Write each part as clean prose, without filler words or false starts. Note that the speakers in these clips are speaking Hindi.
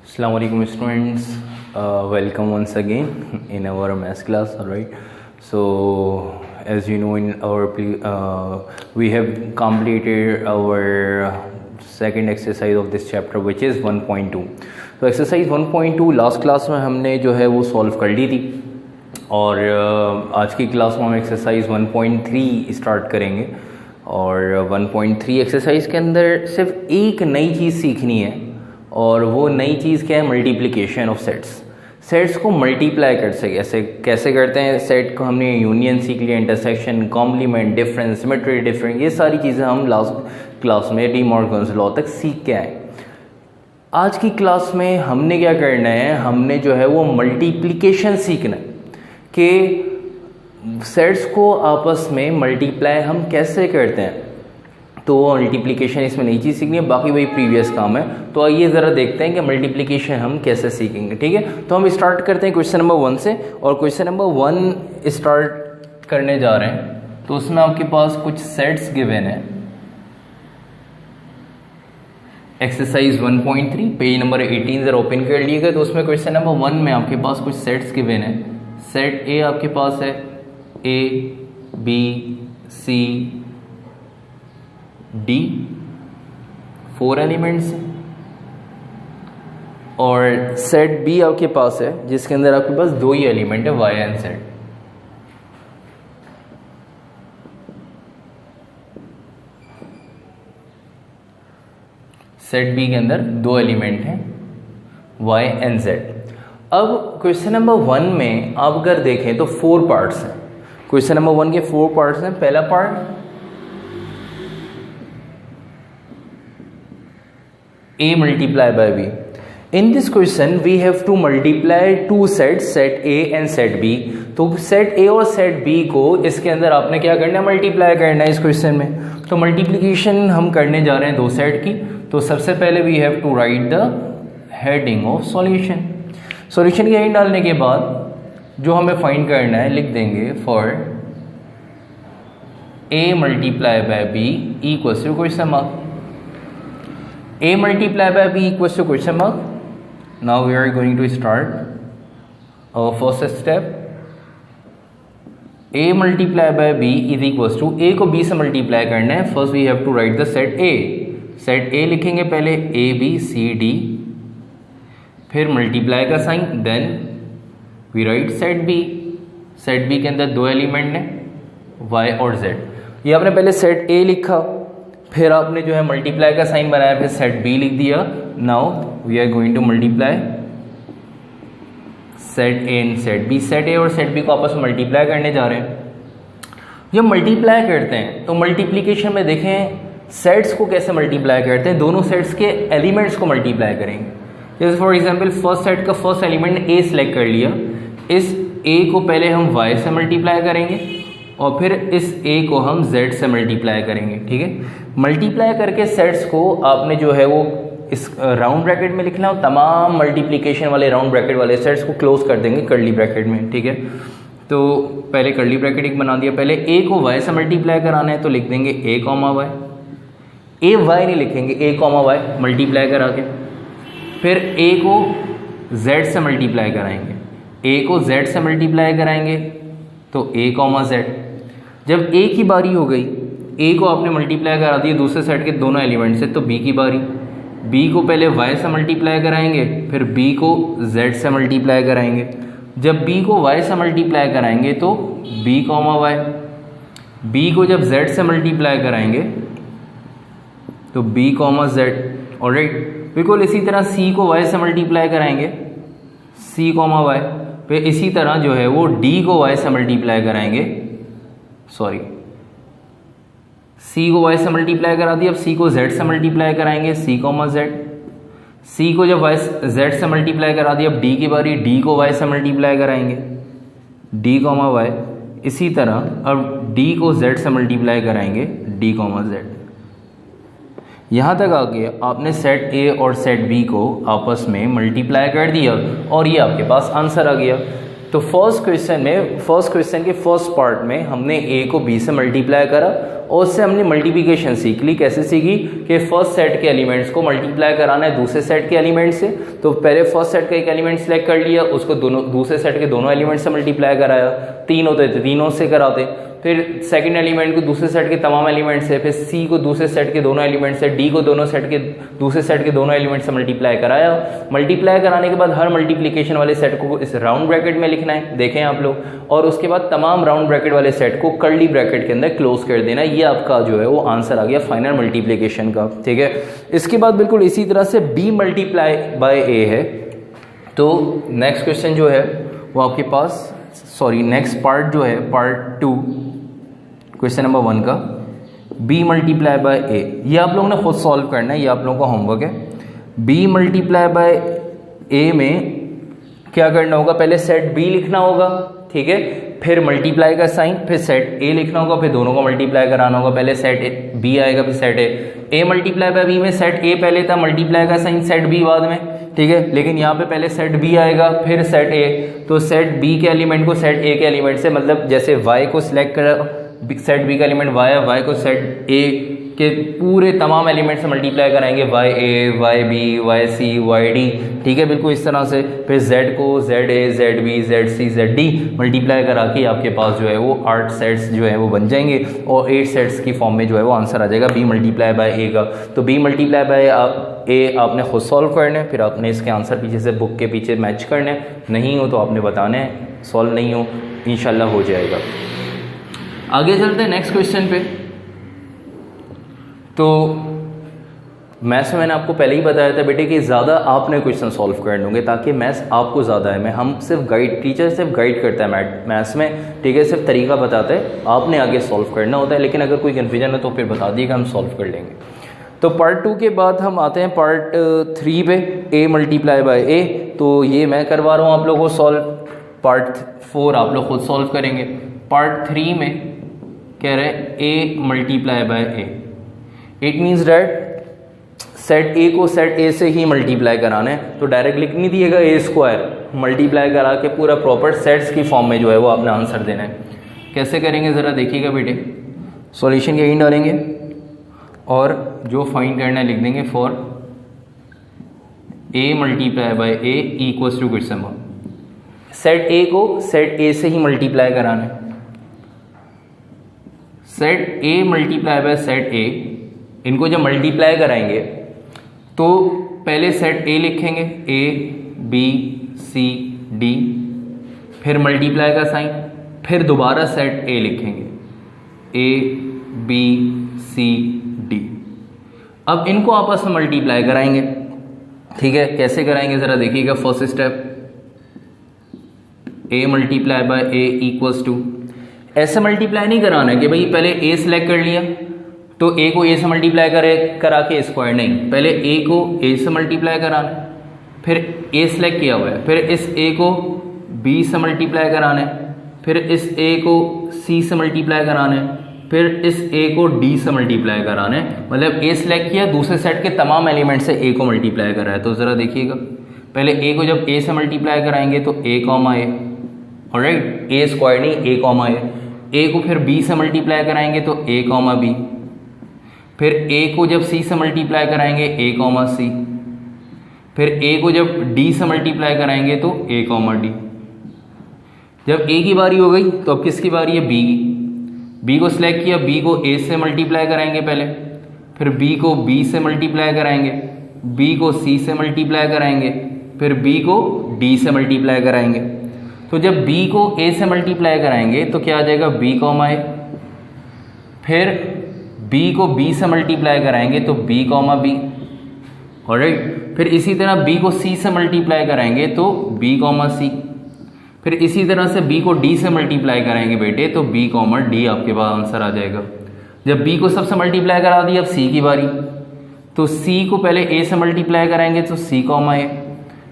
Assalamu alaikum students, welcome once again in our maths class. Alright, so as you know in our we have completed our second exercise of this chapter which is 1.2. तो एक्सरसाइज 1.2 लास्ट क्लास में हमने जो है वो सॉल्व कर ली थी और आज की क्लास में हम एक्सरसाइज 1.3 स्टार्ट करेंगे और 1.3 एक्सरसाइज के अंदर सिर्फ एक नई चीज़ सीखनी है और वो नई चीज़ क्या है, मल्टीप्लिकेशन ऑफ सेट्स को मल्टीप्लाई कर सके। ऐसे कैसे करते हैं, सेट को हमने यूनियन सीख लिया, intersection, complement, difference, symmetry, difference, ये सारी चीज़ें हम लास्ट क्लास में डी मॉर्गन्स लॉ तक सीख के आए। आज की क्लास में हमने क्या करना है, हमने जो है वो मल्टीप्लिकेशन सीखना है कि सेट्स को आपस में मल्टीप्लाई हम कैसे करते हैं। तो मल्टीप्लिकेशन इसमें नई चीज़ सीखनी है, बाकी वही प्रीवियस काम है। तो आइए ज़रा देखते हैं कि मल्टीप्लिकेशन हम कैसे सीखेंगे। ठीक है, तो हम स्टार्ट करते हैं क्वेश्चन नंबर 1 से और क्वेश्चन नंबर 1 स्टार्ट करने जा रहे हैं। तो उसमें आपके पास कुछ सेट्स गिवन है। एक्सरसाइज 1.3 पेज नंबर 18 जरा ओपन कर लीजिएगा। तो उसमें क्वेश्चन नंबर 1 में आपके पास कुछ सेट्स गिवन है। सेट ए आपके पास है A B C D, 4 elements हैं। और सेट बी आपके पास है जिसके अंदर आपके पास 2 ही एलिमेंट है, Y and Z. Set B के अंदर 2 एलिमेंट हैं, वाई एंड जेड। अब क्वेश्चन नंबर 1 में आप अगर देखें तो 4 पार्ट्स हैं। क्वेश्चन नंबर 1 के 4 पार्ट्स हैं। पहला part A multiplied by B. In this question we have to multiply 2 sets, set A and set B. तो set A और set B को इसके अंदर आपने क्या करना है, मल्टीप्लाई करना है इस क्वेश्चन में। तो मल्टीप्लिकेशन हम करने जा रहे हैं 2 सेट की। तो सबसे पहले we have to write the heading of solution. Solution की हेडिंग डालने के बाद जो हमें फाइंड करना है लिख देंगे for A multiply by B equals to question mark. A multiplied by B equals to question mark. Now we are going to start our first step. A multiplied by B is equals to, A को B से मल्टीप्लाई करना है। First we have to write the set A। Set A लिखेंगे पहले A B C D, फिर मल्टीप्लाई का sign, then we write set B। Set B के अंदर 2 एलिमेंट हैं, Y और Z। ये आपने पहले सेट A लिखा, फिर आपने जो है मल्टीप्लाई का साइन बनाया, फिर सेट बी लिख दिया। Now we are going to multiply set A and set B. Set A और सेट बी को आपस में मल्टीप्लाई करने जा रहे हैं। जब मल्टीप्लाई करते हैं तो मल्टीप्लिकेशन में देखें सेट्स को कैसे मल्टीप्लाई करते हैं, दोनों सेट्स के एलिमेंट्स को मल्टीप्लाई करेंगे। जैसे फॉर एग्जांपल फर्स्ट सेट का फर्स्ट एलिमेंट ए सेलेक्ट कर लिया, इस ए को पहले हम वाई से मल्टीप्लाई करेंगे और फिर इस a को हम z से मल्टीप्लाई करेंगे। ठीक है, मल्टीप्लाई करके सेट्स को आपने जो है वो इस राउंड ब्रैकेट में लिखना है। तमाम मल्टीप्लिकेशन वाले राउंड ब्रैकेट वाले सेट्स को क्लोज कर देंगे कर्ली ब्रैकेट में। ठीक है, तो पहले कर्ली ब्रैकेट एक बना दिया। पहले a को y से मल्टीप्लाई कराना है तो लिख देंगे a comma Y. a y नहीं लिखेंगे, a कॉमा वाई मल्टीप्लाई करा के। फिर a को z से मल्टीप्लाई कराएंगे, a को z से मल्टीप्लाई कराएंगे तो a कॉमा z। जब a की बारी हो गई, a को आपने मल्टीप्लाई करा दिया दूसरे सेट के दोनों एलिमेंट से, तो b की बारी। b को पहले y से मल्टीप्लाई कराएंगे, फिर b को z से मल्टीप्लाई कराएंगे। जब b को y से मल्टीप्लाई कराएंगे तो b कॉमा y। b को जब z से मल्टीप्लाई कराएंगे तो b कॉमा z। ऑलराइट, बिल्कुल इसी तरह c को y से मल्टीप्लाई कराएंगे, c कॉमा y। फिर इसी तरह जो है वो d को y से मल्टीप्लाई कराएंगे, सॉरी c को y से मल्टीप्लाई करा दिया, अब c को z से मल्टीप्लाई कराएंगे, c कॉमा z। c को जब z से मल्टीप्लाई करा दिया, अब d की बारी, d को y से मल्टीप्लाई कराएंगे, d कॉमा y। इसी तरह अब d को z से मल्टीप्लाई कराएंगे, d कॉमा z। यहाँ तक आ गया, आपने सेट a और सेट b को आपस में मल्टीप्लाई कर दिया और ये आपके पास आंसर आ गया। तो फर्स्ट क्वेश्चन के फर्स्ट पार्ट में हमने ए को बी से मल्टीप्लाई करा और उससे हमने मल्टीप्लिकेशन सीख ली। कैसे सीखी कि फर्स्ट सेट के एलिमेंट्स को मल्टीप्लाई कराना है दूसरे सेट के एलिमेंट से। तो पहले फर्स्ट सेट का एक एलिमेंट सेलेक्ट कर लिया, उसको दूसरे सेट के दोनों एलिमेंट से मल्टीप्लाई कराया, 3 होते थे तीनों से कराते। फिर सेकंड एलिमेंट को दूसरे सेट के तमाम एलिमेंट से, फिर सी को दूसरे सेट के दोनों एलिमेंट से, डी को दूसरे सेट के दोनों एलिमेंट से मल्टीप्लाई कराया। मल्टीप्लाई कराने के बाद हर मल्टीप्लिकेशन वाले सेट को इस राउंड ब्रैकेट में लिखना है, देखें आप लोग, और उसके बाद तमाम राउंड ब्रैकेट वाले सेट को कर्ली ब्रैकेट के अंदर क्लोज कर देना। ये आपका जो है वो आंसर आ गया फाइनल मल्टीप्लिकेशन का, ठीक है। इसके बाद बिल्कुल इसी तरह से बी मल्टीप्लाई बाय ए है। तो नेक्स्ट क्वेश्चन जो है वो आपके पास, नेक्स्ट पार्ट जो है पार्ट 2 क्वेश्चन नंबर 1 का, बी मल्टीप्लाई बाय ए, ये आप लोगों ने खुद सॉल्व करना है, ये आप लोगों का होमवर्क है। बी मल्टीप्लाई बाय ए में क्या करना होगा, पहले सेट बी लिखना होगा, ठीक है, फिर मल्टीप्लाई का साइन, फिर सेट ए लिखना होगा, फिर दोनों को मल्टीप्लाई कराना होगा। पहले सेट बी आएगा फिर set A multiply by B में सेट ए पहले था, मल्टीप्लाई का साइन सेट बी बाद में, ठीक है। लेकिन यहाँ पे पहले सेट बी आएगा फिर सेट ए, तो सेट बी के एलिमेंट को सेट ए के एलिमेंट से, मतलब जैसे वाई को सिलेक्ट कर, सेट बी का एलिमेंट वाई है, वाई को सेट ए के पूरे तमाम एलिमेंट से मल्टीप्लाई कराएंगे, Y A, Y B, Y C, Y D, ठीक है, बिल्कुल इस तरह से। फिर जेड को Z A, Z B, Z C, Z D multiply करा के आपके पास जो है वो 8 सेट्स जो है वो बन जाएंगे और 8 सेट्स की फॉर्म में जो है वो आंसर आ जाएगा बी मल्टीप्लाई बाय ए का। तो बी मल्टीप्लाई बाय ए आपने खुद सॉल्व करना है, फिर आपने इसके आंसर पीछे से बुक के पीछे मैच करना है, नहीं हो तो आपने बताना है, सॉल्व नहीं हो इंशाल्लाह हो जाएगा। आगे चलते हैं नेक्स्ट क्वेश्चन पे। तो मैथ्स में मैंने आपको पहले ही बताया था बेटे कि ज़्यादा आपने क्वेश्चन सॉल्व करने होंगे ताकि मैथ्स आपको ज़्यादा है। हम सिर्फ गाइड, टीचर सिर्फ गाइड करता है मैथ्स में, ठीक है, सिर्फ तरीका बताता है, आपने आगे सॉल्व करना होता है। लेकिन अगर कोई कन्फ्यूजन है तो फिर बता दिएगा, हम सॉल्व कर लेंगे। तो पार्ट 2 के बाद हम आते हैं पार्ट 3 पे, ए मल्टीप्लाई बाय ए। तो ये मैं करवा रहा हूँ आप लोगों को सॉल्व, पार्ट 4 आप लोग खुद सॉल्व करेंगे। पार्ट 3 में कह रहे हैं A multiply by A, it means that set A को सेट ए से ही मल्टीप्लाई कराना है। तो डायरेक्ट लिख नहीं दिएगा ए स्क्वायर, मल्टीप्लाई करा के पूरा प्रॉपर सेट्स की फॉर्म में जो है वो आपने आंसर देना है। कैसे करेंगे ज़रा देखिएगा बेटे, सॉल्यूशन के इन डालेंगे और जो फाइंड करना है लिख देंगे for A multiply by A equals to question mark. Set A को सेट ए से ही मल्टीप्लाई कराना है। Set A multiply by set A, इनको जब मल्टीप्लाई कराएंगे तो पहले सेट ए लिखेंगे, ए बी सी डी, फिर मल्टीप्लाई का साइन, फिर दोबारा सेट ए लिखेंगे, ए बी सी डी। अब इनको आपस में मल्टीप्लाई कराएंगे, ठीक है। कैसे कराएंगे ज़रा देखिएगा। First step, A multiply by A equals to, ऐसे मल्टीप्लाई नहीं कराना है कि भाई पहले ए सिलेक्ट कर लिया तो ए को ए से मल्टीप्लाई करा के स्क्वायर, नहीं, पहले ए को ए से मल्टीप्लाई कराना है, फिर ए सिलेक्ट किया हुआ है, फिर इस ए को बी से मल्टीप्लाई कराना है, फिर इस ए को सी से मल्टीप्लाई कराना है, फिर इस ए को डी से मल्टीप्लाई कराना है। मतलब ए सिलेक्ट किया, दूसरे सेट के तमाम एलिमेंट से ए को मल्टीप्लाई करा है। तो ज़रा देखिएगा, पहले ए को जब ए से मल्टीप्लाई कराएंगे तो ए कॉमा ए, ऑलराइट, ए स्क्वायर नहीं, ए कॉमा ए को फिर बी से मल्टीप्लाई कराएंगे तो ए कॉमा बी, फिर ए को जब सी से मल्टीप्लाई कराएंगे ए कॉमा सी, फिर ए को जब डी से मल्टीप्लाई कराएंगे तो ए कॉमा डी। जब ए की बारी हो गई तो अब किसकी बारी है, बी की। बी को सिलेक्ट किया, बी को ए से मल्टीप्लाई कराएंगे पहले, फिर बी को बी से मल्टीप्लाई कराएंगे, बी को सी से मल्टीप्लाई कराएंगे, फिर बी को डी से मल्टीप्लाई कराएंगे। तो जब बी को ए से मल्टीप्लाई कराएंगे तो क्या आ जाएगा, बी कॉमा ए, फिर बी को बी से मल्टीप्लाई कराएंगे तो बी कॉमा बी, ऑलराइट। फिर इसी तरह बी को सी से मल्टीप्लाई कराएंगे तो बी कॉमा सी, फिर इसी तरह से बी को डी से मल्टीप्लाई कराएंगे बेटे तो बी कॉमा डी आपके पास आंसर आ जाएगा। जब बी को सबसे मल्टीप्लाई करा दिया, अब सी की बारी, तो सी को पहले ए से मल्टीप्लाई कराएंगे तो सी कॉमा ए,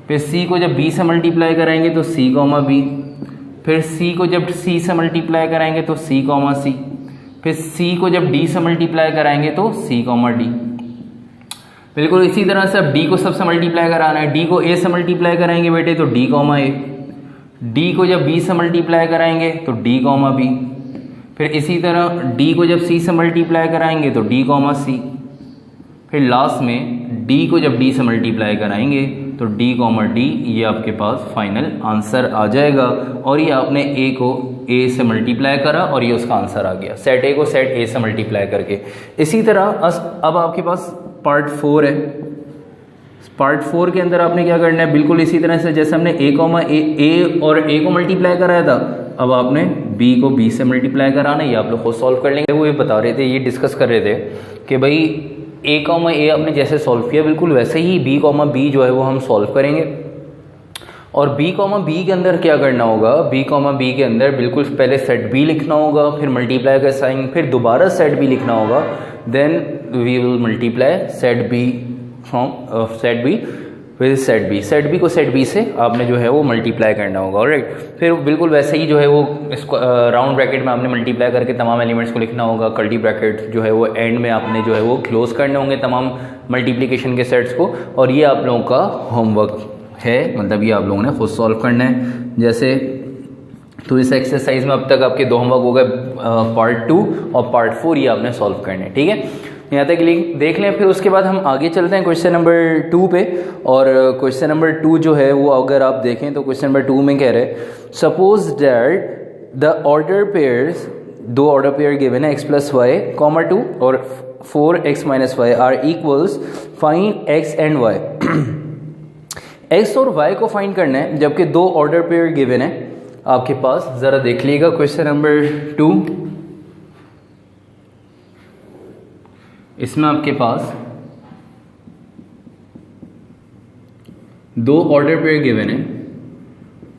फिर सी को जब बी से मल्टीप्लाई कराएंगे तो सी कॉमा बी, फिर सी को जब सी से मल्टीप्लाई कराएंगे तो सी कॉमा सी, फिर सी को जब डी से मल्टीप्लाई कराएंगे तो सी कॉमा डी। बिल्कुल इसी तरह से अब डी को सबसे मल्टीप्लाई कराना है, डी को ए से मल्टीप्लाई कराएंगे बेटे तो डी कॉमा ए, डी को जब बी से मल्टीप्लाई कराएंगे तो डी कॉमा बी, फिर इसी तरह डी को जब सी से मल्टीप्लाई कराएंगे तो डी कॉमा सी, फिर लास्ट में डी को जब डी से मल्टीप्लाई कराएंगे तो डी कॉमा डी, ये आपके पास फाइनल आंसर आ जाएगा। और ये आपने ए को ए से मल्टीप्लाई करा और ये उसका आंसर आ गया, सेट ए को सेट ए से मल्टीप्लाई करके। इसी तरह अब आपके पास पार्ट 4 है। पार्ट 4 के अंदर आपने क्या करना है, बिल्कुल इसी तरह से जैसे हमने ए कॉमा ए और ए को मल्टीप्लाई कराया था, अब आपने बी को बी से मल्टीप्लाई कराना है। ये आप लोग खुद सॉल्व कर लेंगे। वो ये बता रहे थे, ये डिस्कस कर रहे थे कि भाई ए कॉमा ए आपने जैसे सॉल्व किया बिल्कुल वैसे ही बी कॉमा बी जो है वो हम सॉल्व करेंगे। और बी कॉमा बी के अंदर क्या करना होगा, बी कॉमा बी के अंदर बिल्कुल पहले सेट बी लिखना होगा, फिर मल्टीप्लाई का साइन, फिर दोबारा सेट बी लिखना होगा, then we will multiply set B from set B with set B को सेट बी से आपने जो है वो मल्टीप्लाई करना होगा। ऑलराइट, फिर बिल्कुल वैसे ही जो है वो इसको राउंड ब्रैकेट में आपने मल्टीप्लाई करके तमाम एलिमेंट्स को लिखना होगा, कर्ली ब्रैकेट जो है वो एंड में आपने जो है वो क्लोज करने होंगे तमाम मल्टीप्लिकेशन के सेट्स को। और ये आप लोगों का होमवर्क है, मतलब ये आप लोगों ने खुद सॉल्व करना है। जैसे तो इस एक्सरसाइज में अब तक आपके 2 होमवर्क हो गए, पार्ट 2 और पार्ट 4 ये आपने सॉल्व करने हैं। ठीक है, यहाँ तक लिंक देख लें। फिर उसके बाद हम आगे चलते हैं क्वेश्चन नंबर 2 पे। और क्वेश्चन नंबर 2 जो है वो अगर आप देखें तो क्वेश्चन नंबर 2 में कह रहे हैं suppose that the order pairs, 2 order pair given है x प्लस वाई कॉमा 2 और 4x minus y are equals, find x and y। x और y को फाइंड करना है जबकि 2 ऑर्डर पेयर गिवन है आपके पास। ज़रा देख लीजिएगा क्वेश्चन नंबर 2, इसमें आपके पास 2 ऑर्डर पेयर गिवन है,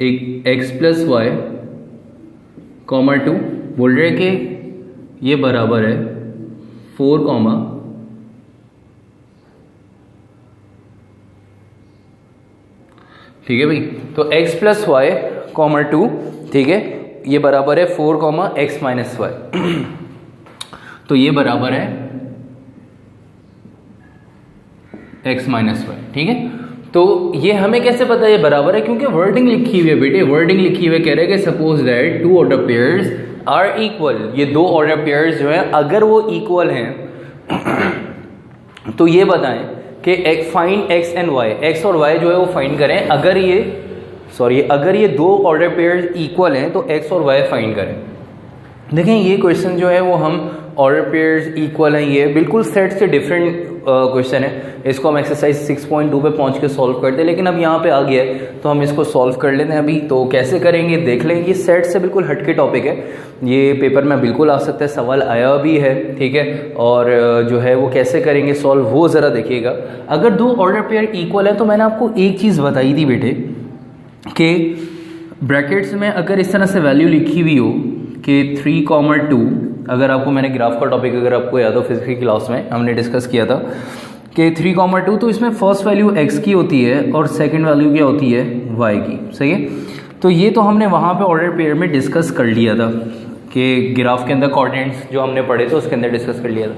एक x प्लस वाई कॉमा 2, बोल रहे हैं कि ये बराबर है 4 कॉमा ठीक है भाई, तो x प्लस वाई कॉमा 2, ठीक है, ये बराबर है 4 कॉमा एक्स माइनस वाई। तो ये बराबर है x माइनस वाई। ठीक है, तो ये हमें कैसे पता है ये बराबर है, क्योंकि वर्डिंग लिखी हुई है बेटे, वर्डिंग लिखी हुई है। कह रहे हैं कि suppose that 2 order pairs are equal, ये 2 ऑर्डर पेयर्स जो है अगर वो इक्वल हैं तो ये बताएं कि find x and y, x और y जो है वो फाइंड करें। अगर ये 2 ऑर्डर पेयर्स इक्वल हैं तो x और y फाइंड करें। देखें ये क्वेश्चन जो है वो हम ऑर्डर पेयर्स इक्वल हैं, ये बिल्कुल सेट से डिफरेंट क्वेश्चन है। इसको हम एक्सरसाइज 6.2 पे पहुंच के सॉल्व करते हैं, लेकिन अब यहाँ पे आ गया है तो हम इसको सॉल्व कर लेते हैं अभी। तो कैसे करेंगे देख लें, ये सेट से बिल्कुल हटके टॉपिक है, ये पेपर में बिल्कुल आ सकता है, सवाल आया भी है। ठीक है, और जो है वो कैसे करेंगे सॉल्व वो ज़रा देखिएगा। अगर 2 ऑर्डर पेयर इक्वल है तो मैंने आपको एक चीज़ बताई थी बेटे कि ब्रैकेट्स में अगर इस तरह से वैल्यू लिखी हुई हो कि 3,2, अगर आपको मैंने ग्राफ का टॉपिक अगर आपको याद हो फिजिक्स की क्लास में हमने डिस्कस किया था कि 3,2, तो इसमें फर्स्ट वैल्यू x की होती है और सेकंड वैल्यू क्या होती है y की। सही है, तो ये तो हमने वहाँ पे ऑर्डर पेयर में डिस्कस कर लिया था कि ग्राफ के अंदर कोऑर्डिनेट्स जो हमने पढ़े थे उसके अंदर डिस्कस कर लिया था।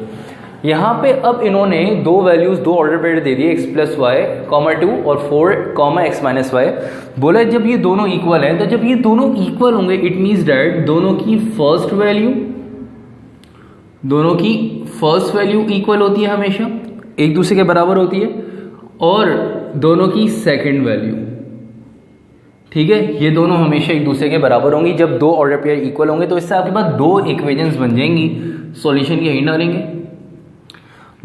यहाँ पे अब इन्होंने 2 वैल्यूज़ 2 ऑर्डर पेयर दे दिए, x प्लस वाई कॉमा 2 और 4 कॉमा एक्स माइनस वाई। बोला जब ये दोनों इक्वल हैं, तो जब ये दोनों इक्वल होंगे इट मीन्स डैट दोनों की फर्स्ट वैल्यू इक्वल होती है, हमेशा एक दूसरे के बराबर होती है, और दोनों की सेकंड वैल्यू, ठीक है, ये दोनों हमेशा एक दूसरे के बराबर होंगी। जब 2 ऑर्डर पेयर इक्वल होंगे तो इससे आपके पास 2 इक्वेशंस बन जाएंगी। सॉल्यूशन यही डालेंगे,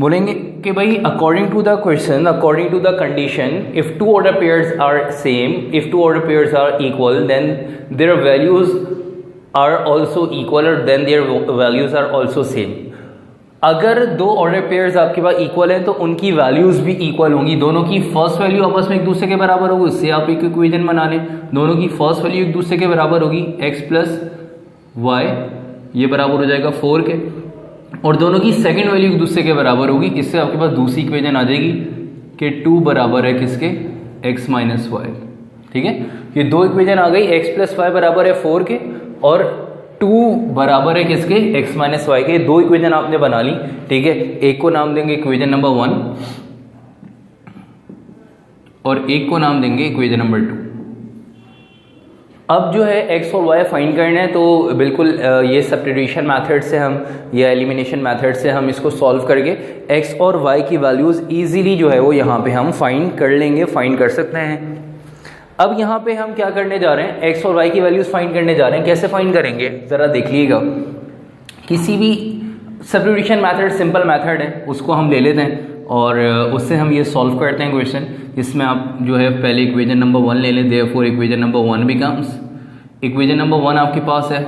बोलेंगे कि भाई according to the question, according to the condition, if 2 order pairs are same, if 2 order pairs are equal, then their values are also equal और then their values are also same. अगर 2 ऑर्डर पेयर्स आपके पास इक्वल हैं तो उनकी वैल्यूज भी इक्वल होंगी, दोनों की फर्स्ट वैल्यू आपस में एक दूसरे के बराबर होगी, उससे आप एक इक्वेशन बना लें। दोनों की फर्स्ट वैल्यू एक दूसरे के बराबर होगी, x प्लस वाई, ये बराबर हो जाएगा 4 के, और दोनों की सेकंड वैल्यू एक दूसरे के बराबर होगी। इससे आपके पास दूसरी इक्वेशन आ जाएगी कि 2 बराबर है किसके, x माइनस वाई। ठीक है, ये 2 इक्वेशन आ गई, x प्लस वाई बराबर है 4 के और 2 बराबर है किसके, x माइनस वाई के। 2 इक्वेशन आपने बना ली। ठीक है, एक को नाम देंगे इक्वेशन नंबर 1 और एक को नाम देंगे इक्वेशन नंबर 2। अब जो है x और y फाइंड करना है, तो बिल्कुल ये सब्स्टिट्यूशन मेथड से हम या एलिमिनेशन मेथड से हम इसको सॉल्व करके x और y की वैल्यूज़ इजीली जो है वो यहाँ पे हम फाइंड कर लेंगे, फाइंड कर सकते हैं। अब यहाँ पे हम क्या करने जा रहे हैं, x और y की वैल्यूज़ फाइंड करने जा रहे हैं। कैसे फाइंड करेंगे ज़रा देखिएगा। किसी भी सब्स्टिट्यूशन मेथड सिंपल मेथड है उसको हम ले लेते हैं और उससे हम ये सॉल्व करते हैं क्वेश्चन। इसमें आप जो है पहले इक्वेशन नंबर 1 ले लें, therefore equation number 1 becomes, equation number 1 आपके पास है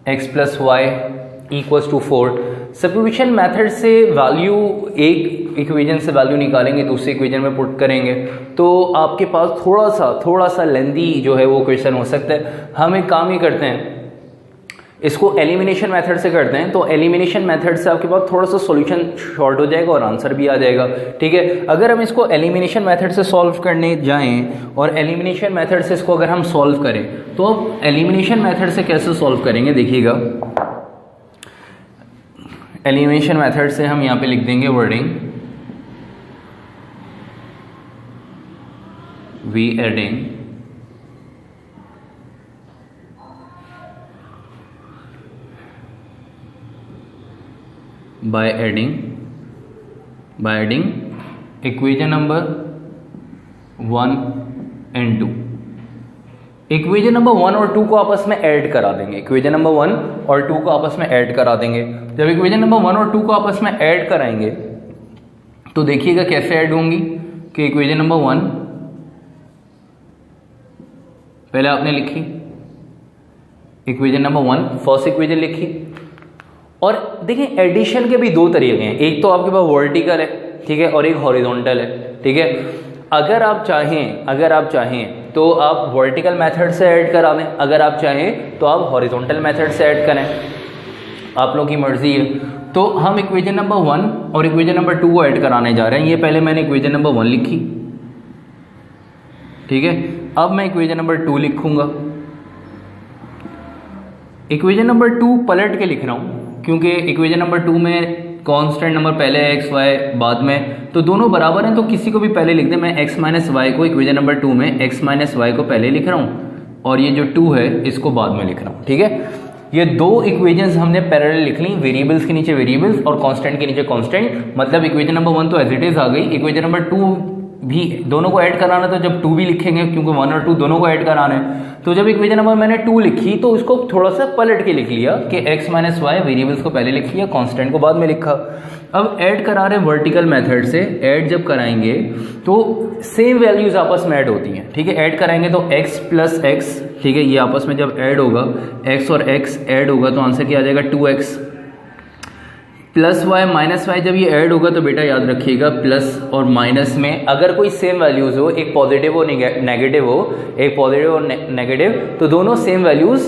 x plus y equals to 4। Substitution method से वैल्यू एक इक्वेशन से वैल्यू निकालेंगे, दूसरे इक्वेशन में पुट करेंगे, तो आपके पास थोड़ा सा लेंदी जो है वो क्वेश्चन हो सकता है। हम एक काम ही करते हैं, इसको एलिमिनेशन मेथड से करते हैं। तो एलिमिनेशन मेथड से आपके पास थोड़ा सा सॉल्यूशन शॉर्ट हो जाएगा और आंसर भी आ जाएगा, ठीक है। अगर हम इसको एलिमिनेशन मेथड से सॉल्व करने जाएं और एलिमिनेशन मेथड से इसको अगर हम सॉल्व करें, तो अब एलिमिनेशन मेथड से कैसे सॉल्व करेंगे देखिएगा। एलिमिनेशन मेथड से हम यहाँ पे लिख देंगे wording we adding by adding equation number 1 and 2। Equation number 1 और 2 को आपस में ऐड करा देंगे, इक्वेशन नंबर 1 और 2 को आपस में ऐड करा देंगे। जब इक्वेशन नंबर 1 और 2 को आपस में ऐड कराएंगे तो देखिएगा कैसे ऐड होंगी कि इक्वेशन नंबर 1 पहले आपने लिखी, इक्वेशन नंबर 1 फर्स्ट इक्वेशन लिखी। और देखिए एडिशन के भी दो तरीके हैं, एक तो आपके पास वर्टिकल है, ठीक है, और एक हॉरिजॉन्टल है, ठीक है। अगर आप चाहें तो आप वर्टिकल मेथड से ऐड करा दें, अगर आप चाहें तो आप हॉरिजॉन्टल मेथड से ऐड करें, आप लोगों की मर्जी है। तो हम इक्वेशन नंबर 1 और इक्वेशन नंबर 2 को ऐड कराने जा रहे हैं। ये पहले मैंने इक्वेशन नंबर 1 लिखी, ठीक है। अब मैं इक्वेशन नंबर 2 लिखूंगा। इक्वेशन नंबर 2 पलट के लिख रहा हूं क्योंकि इक्वेशन नंबर 2 में कांस्टेंट नंबर पहले है, एक्स वाई बाद में, तो दोनों बराबर हैं, तो किसी को भी पहले लिख दे। मैं x माइनस वाई को इक्वेशन नंबर 2 में x माइनस वाई को पहले लिख रहा हूँ और ये जो 2 है इसको बाद में लिख रहा हूँ, ठीक है। ये दो इक्वेशंस हमने पैरेलल लिख ली, वेरिएबल्स के नीचे वेरिएबल्स और कांस्टेंट के नीचे कांस्टेंट। मतलब इक्वेशन नंबर 1 तो एज इट इज आ गई, इक्वेशन नंबर 2 भी दोनों को ऐड कराना, तो जब 2 भी लिखेंगे क्योंकि 1 और 2 दोनों को ऐड कराना है। तो जब इक्वेशन नंबर मैंने 2 लिखी तो उसको थोड़ा सा पलट के लिख लिया कि x माइनस वाई वेरिएबल्स को पहले लिख लिया, कांस्टेंट को बाद में लिखा। अब ऐड करा रहे हैं वर्टिकल मेथड से, ऐड जब कराएंगे तो सेम वैल्यूज आपस में ऐड होती हैं, ठीक है। ऐड कराएंगे तो x प्लस x, ठीक है, ये आपस में जब ऐड होगा, x और x ऐड होगा तो आंसर क्या आ जाएगा 2x plus Y minus Y. जब ये ऐड होगा तो बेटा याद रखिएगा प्लस और माइनस में अगर कोई सेम वैल्यूज हो, एक पॉजिटिव और नेगेटिव हो, एक पॉजिटिव और नेगेटिव, तो दोनों सेम वैल्यूज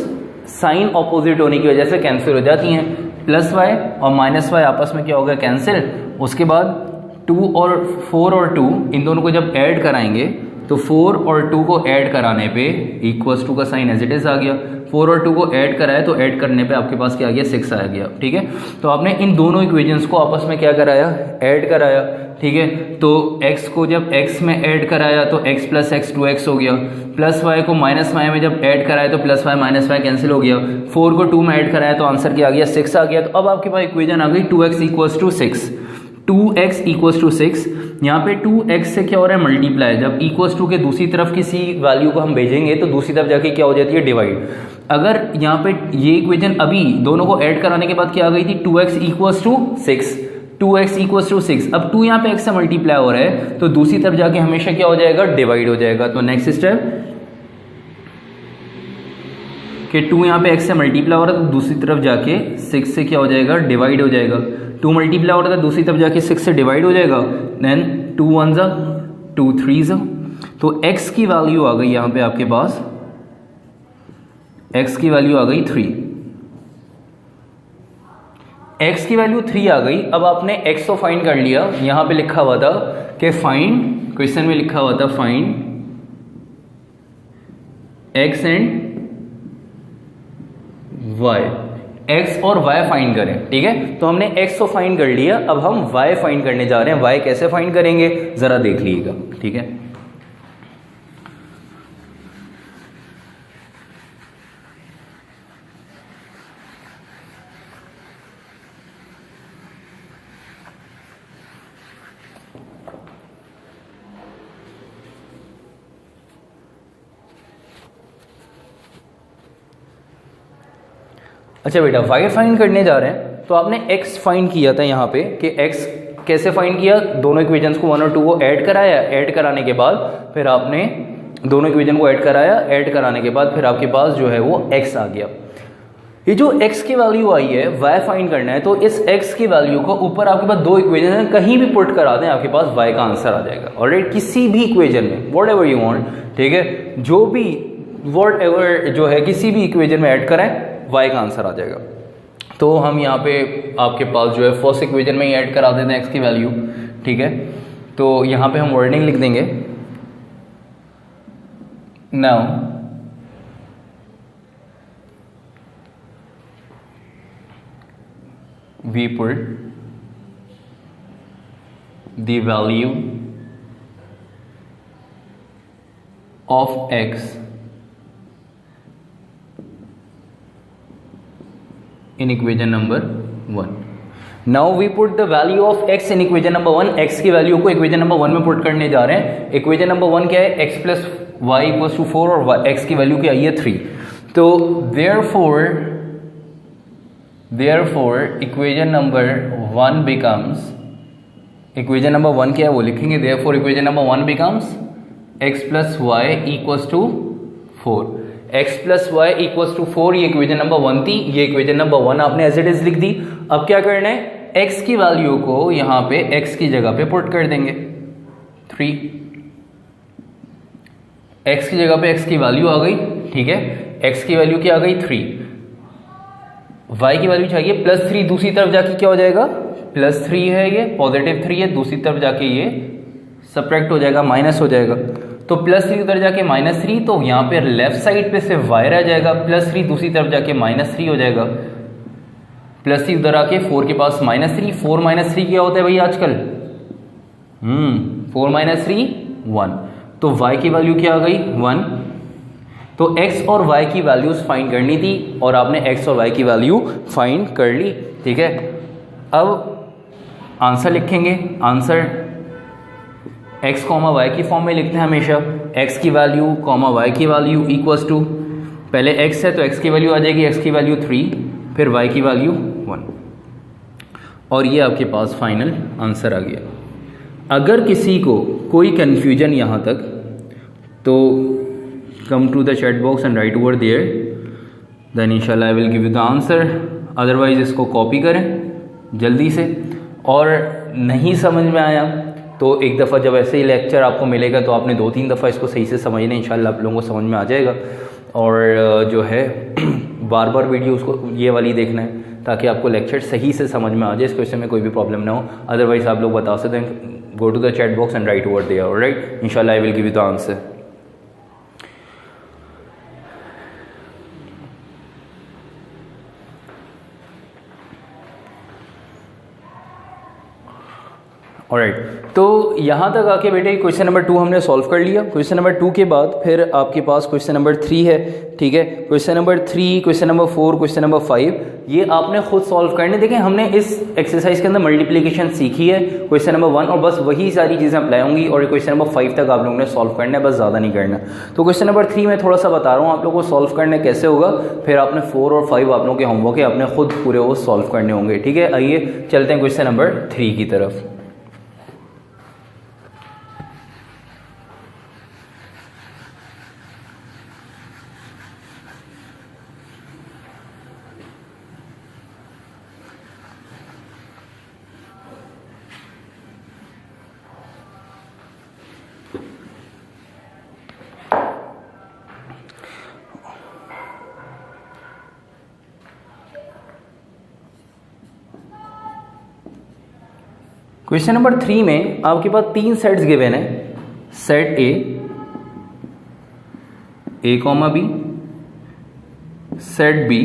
साइन ऑपोजिट होने की वजह से कैंसिल हो जाती हैं। प्लस वाई और माइनस वाई आपस में क्या होगा कैंसिल। उसके बाद 2 और 4 और 2 इन दोनों को जब ऐड कराएंगे तो 4 और 2 को ऐड कराने पे इक्वल्स टू का साइन एज इट इज आ गया। 4 और 2 को ऐड कराया तो ऐड करने पे आपके पास क्या आ गया 6 आ गया, ठीक है। तो आपने इन दोनों इक्वेशंस को आपस में क्या कराया, ऐड कराया, ठीक है। तो x को जब x में ऐड कराया तो x प्लस x 2x हो गया। प्लस y को माइनस y में जब ऐड कराया तो plus y minus y cancel हो गया। 4 को 2 में ऐड कराया तो आंसर क्या आ गया 6 आ गया। तो अब आपके पास इक्वेशन आ गई 2x equals to 6, 2x equals to 6। यहाँ पे 2x से क्या हो रहा है मल्टीप्लाई, जब इक्वल्स टू के दूसरी तरफ किसी वैल्यू को हम भेजेंगे तो दूसरी तरफ जाके क्या हो जाती है डिवाइड। अगर यहाँ पे ये इक्वेशन अभी दोनों को ऐड कराने के बाद क्या आ गई थी 2x equals to 6, 2x equals to 6। अब 2 यहाँ पे x से मल्टीप्लाई हो रहा है तो दूसरी तरफ जाके हमेशा क्या हो जाएगा डिवाइड हो जाएगा। तो नेक्स्ट स्टेप कि 2 यहाँ पे x से मल्टीप्लाई हो रहा है तो दूसरी तरफ जाके 6 से क्या हो जाएगा डिवाइड हो जाएगा। 2 मल्टीप्लाई हो रहा था दूसरी तरफ जाके 6 से डिवाइड हो जाएगा। देन 2 1 जा 2 3 जा, तो x की वैल्यू आ गई यहाँ पे आपके पास, x की वैल्यू आ गई 3, x की वैल्यू 3 आ गई। अब आपने x तो फाइंड कर लिया, यहाँ पे लिखा हुआ था कि फाइंड, क्वेश्चन में लिखा हुआ था find x and y, x और y फाइंड करें, ठीक है। तो हमने x तो फाइंड कर लिया, अब हम y फाइंड करने जा रहे हैं। y कैसे फाइंड करेंगे जरा देख लीजिएगा, ठीक है। अच्छा बेटा y फाइंड करने जा रहे हैं तो आपने x फाइंड किया था यहाँ पे कि x कैसे फाइंड किया, दोनों इक्वेशंस को 1 और 2 को ऐड कराया, ऐड कराने के बाद फिर आपने दोनों इक्वेशन को ऐड कराया, ऐड कराने के बाद फिर आपके पास जो है वो x आ गया। ये जो x की वैल्यू आई है y फाइंड करना है, तो इस x की वैल्यू को ऊपर आपके पास दो इक्वेशन है, कहीं भी पुट करा दें आपके पास y का आंसर आ जाएगा। ऑलराइट, किसी भी इक्वेशन में वॉट एवर यू वांट, ठीक है, जो भी वॉट एवर जो है किसी भी इक्वेशन में ऐड करें y का आंसर आ जाएगा। तो हम यहाँ पे आपके पास जो है फर्स्ट इक्वेशन में ही ऐड करा देते हैं x की वैल्यू, ठीक है। तो यहाँ पे हम वर्डिंग लिख देंगे, now we put the value of x in equation number 1. Now we put the value of x in equation number 1. x की वैल्यू को इक्वेशन नंबर 1 में पुट करने जा रहे हैं। इक्वेशन नंबर 1 क्या है, x plus y equals to 4 और x की वैल्यू क्या आई है 3। तो therefore equation number 1 becomes, equation number 1 क्या है वो लिखेंगे, therefore equation number 1 becomes x plus y equals to 4। x plus y equals to 4 ये इक्वेशन नंबर 1 थी, ये इक्वेशन नंबर 1 आपने एज इट इज लिख दी। अब क्या करना है, x की वैल्यू को यहाँ पे x की जगह पे पुट कर देंगे 3। x की जगह पे x की वैल्यू आ गई, ठीक है, x की वैल्यू क्या आ गई 3, y की वैल्यू चाहिए +3, दूसरी तरफ जाके क्या हो जाएगा +3 है, ये पॉजिटिव 3 है, दूसरी तरफ जाके ये सब्ट्रैक्ट हो जाएगा, माइनस हो जाएगा। तो +3 उधर जाके -3, तो यहाँ पे लेफ्ट साइड पे सिर्फ y रह जाएगा, +3 दूसरी तरफ जाके -3 हो जाएगा, +3 उधर आके 4 के पास -3, 4 - 3 क्या होता है भाई आजकल, 4 - 3 1, तो y की वैल्यू क्या आ गई 1। तो x और y की वैल्यूज फाइंड करनी थी और आपने x और y की वैल्यू फाइंड कर ली, ठीक है। अब आंसर लिखेंगे, आंसर x, y की फॉर्म में लिखते हैं हमेशा, x की वैल्यू, y की वैल्यू इक्वल्स टू, पहले x है तो x की वैल्यू आ जाएगी, x की वैल्यू 3, फिर y की वैल्यू 1, और ये आपके पास फाइनल आंसर आ गया। अगर किसी को कोई कन्फ्यूजन यहाँ तक, तो come to the chat box and write over there, then inshallah I will give you the answer। Otherwise इसको कॉपी करें जल्दी से, और नहीं समझ में आया तो एक दफ़ा जब ऐसे ही लेक्चर आपको मिलेगा तो आपने 2-3 दफ़ा इसको सही से समझना, इंशाल्लाह आप लोगों को समझ में आ जाएगा। और जो है बार बार वीडियो उसको ये वाली देखना है ताकि आपको लेक्चर सही से समझ में आ जाए, इस क्वेश्चन में कोई भी प्रॉब्लम ना हो। अदरवाइज आप लोग बता सकते हैं, go to the chat box and write over there, alright, इंशाल्लाह I will give you the answer. Alright, तो यहाँ तक आके बेटे क्वेश्चन नंबर 2 हमने सॉल्व कर लिया। क्वेश्चन नंबर 2 के बाद फिर आपके पास क्वेश्चन नंबर 3 है, ठीक है। Question number 3, question number 4, question number 5 ये आपने खुद सॉल्व करने। देखें हमने इस एक्सरसाइज के अंदर मल्टीप्लिकेशन सीखी है क्वेश्चन नंबर 1, और बस वही सारी चीज़ें अप्लाई होंगी और क्वेश्चन नंबर 5 तक आप लोगों ने सॉल्व करना है, बस ज़्यादा नहीं करना। तो क्वेश्चन नंबर 3 में थोड़ा सा बता रहा हूँ आप लोगों को सॉल्व करने कैसे होगा, फिर आपने 4 और 5 आप लोगों के होमवर्क है, आपने खुद पूरे वो सॉल्व करने होंगे, ठीक है। आइए चलते हैं क्वेश्चन नंबर 3 की तरफ। क्वेश्चन नंबर 3 में आपके पास 3 सेट्स गिवन है, set A comma B, set B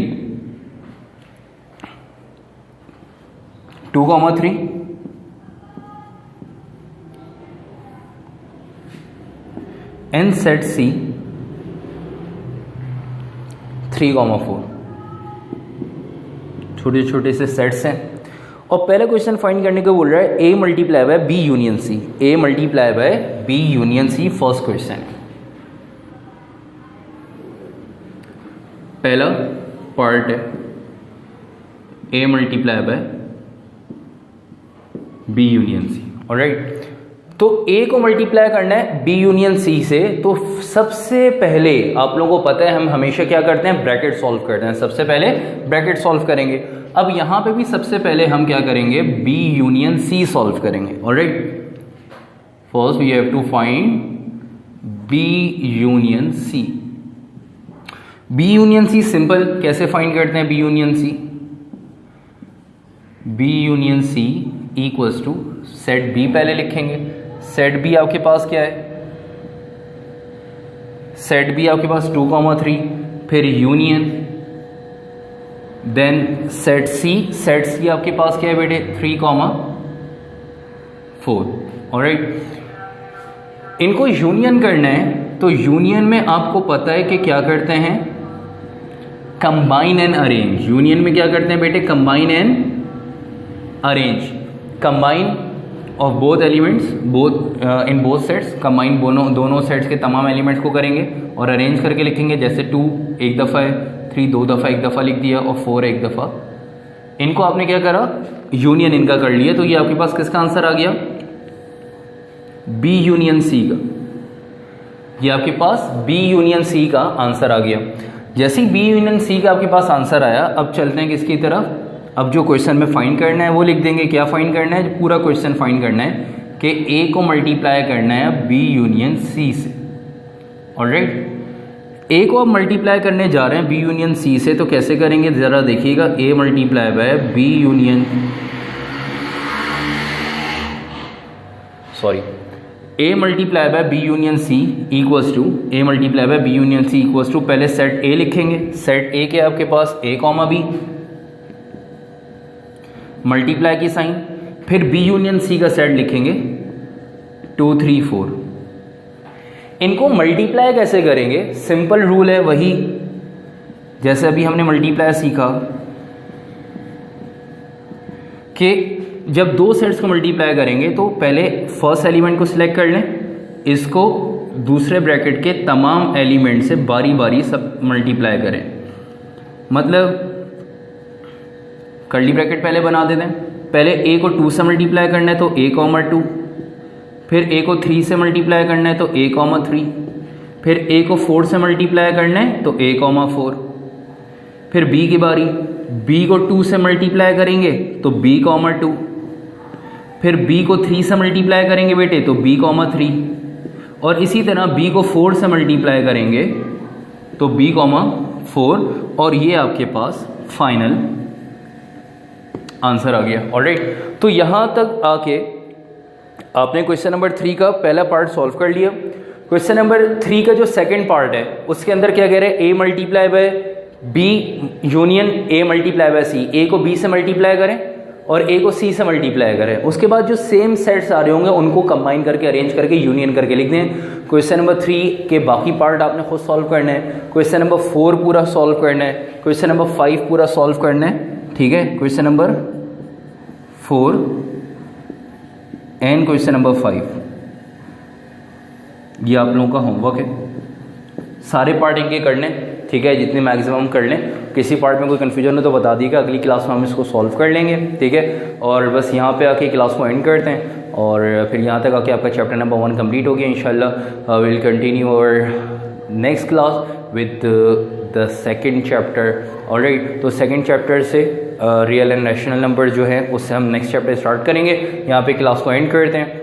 2,3 and set C 3,4। छोटे छोटे से सेट्स हैं और पहले क्वेश्चन फाइंड करने को बोल रहा है A multiply by B union C, A multiply by B union C. First question, पहला पार्ट है A multiply by B union C। Alright, तो A को मल्टीप्लाई करना है B यूनियन C से, तो सबसे पहले आप लोगों को पता है हम हमेशा क्या करते हैं, ब्रैकेट सॉल्व करते हैं। सबसे पहले ब्रैकेट सॉल्व करेंगे। अब यहां पे भी सबसे पहले हम क्या करेंगे, B यूनियन C सॉल्व करेंगे। Alright, first we have to find B union C। B union C simple, कैसे फाइंड करते हैं B union C? B union C equals to set B पहले लिखेंगे। सेट B आपके पास क्या है, सेट B आपके पास 2,3, फिर union, then set C। Set C आपके पास क्या है बेटे, 3,4। ऑलराइट, इनको यूनियन करना है, तो यूनियन में आपको पता है कि क्या करते हैं, कंबाइन एंड अरेंज। यूनियन में क्या करते हैं बेटे, combine and arrange. Combine of both elements, both in both sets, combine दोनों सेट्स के तमाम एलिमेंट्स को करेंगे और अरेंज करके लिखेंगे। जैसे 2 एक दफ़ा है, 3 2 दफ़ा एक दफ़ा लिख दिया और 4 एक दफ़ा। इनको आपने क्या करा, यूनियन इनका कर लिया, तो ये आपके पास किसका आंसर आ गया, B यूनियन C का। ये आपके पास B यूनियन C का आंसर आ गया। जैसे ही B यूनियन C का आपके पास आंसर आया, अब चलते हैं किसकी तरफ। अब जो क्वेश्चन में फाइंड करना है वो लिख देंगे। क्या फाइंड करना है, पूरा क्वेश्चन फाइंड करना है कि A को मल्टीप्लाई करना है B यूनियन C से। ऑलराइट, A को अब मल्टीप्लाई करने जा रहे हैं B यूनियन C से, तो कैसे करेंगे ज़रा देखिएगा। A multiply by B union, sorry, A multiply by B union C equals to, A multiply by B union C equals to, पहले सेट A लिखेंगे। सेट A के आपके पास A कॉमा B, मल्टीप्लाई की साइन, फिर B यूनियन C का सेट लिखेंगे 2 3 4। इनको मल्टीप्लाई कैसे करेंगे, सिंपल रूल है वही जैसे अभी हमने मल्टीप्लाई सीखा कि जब दो सेट्स को मल्टीप्लाई करेंगे तो पहले फर्स्ट एलिमेंट को सिलेक्ट कर लें, इसको दूसरे ब्रैकेट के तमाम एलिमेंट से बारी बारी सब मल्टीप्लाई करें। मतलब कर्ली ब्रैकेट पहले बना देते हैं। पहले A को 2 से मल्टीप्लाई करना है तो A, 2, फिर A को 3 से मल्टीप्लाई करना है तो A, 3, फिर A को 4 से मल्टीप्लाई करना है तो A, 4, फिर B की बारी, B को 2 से मल्टीप्लाई करेंगे तो B, 2, फिर B को 3 से मल्टीप्लाई करेंगे बेटे तो B, 3, और इसी तरह B को 4 से मल्टीप्लाई करेंगे तो B, 4, और ये आपके पास फाइनल आंसर आ गया। ऑलराइट, तो यहाँ तक आके आपने क्वेश्चन नंबर 3 का पहला पार्ट सॉल्व कर लिया। क्वेश्चन नंबर 3 का जो सेकंड पार्ट है उसके अंदर क्या कह रहे हैं, A multiply by B union A multiply bye C। A को B से मल्टीप्लाई करें और A को C से मल्टीप्लाई करें। उसके बाद जो सेम सेट्स आ रहे होंगे उनको कंबाइन करके, अरेंज करके, यूनियन करके लिख दें। क्वेश्चन नंबर 3 के बाकी पार्ट आपने खुद सॉल्व करना है। क्वेश्चन नंबर 4 पूरा सॉल्व करना है, क्वेश्चन नंबर 5 पूरा सॉल्व करना है। ठीक है, question number 4 and question number 5 ये आप लोगों का होमवर्क है। सारे पार्ट इनके करने, ठीक है, जितने मैक्सिमम कर लें। किसी पार्ट में कोई कन्फ्यूजन हो तो बता दीजिएगा, अगली क्लास में हम इसको सॉल्व कर लेंगे। ठीक है, और बस यहाँ पे आके क्लास को एंड करते हैं और फिर यहाँ तक आके आपका चैप्टर नंबर 1 कंप्लीट हो गया। इंशाल्लाह विल कंटिन्यू और next class with the second chapter. Alright, तो सेकंड चैप्टर से रियल एंड रैशनल नंबर जो है उससे हम नेक्स्ट चैप्टर स्टार्ट करेंगे। यहाँ पे क्लास को एंड करते हैं।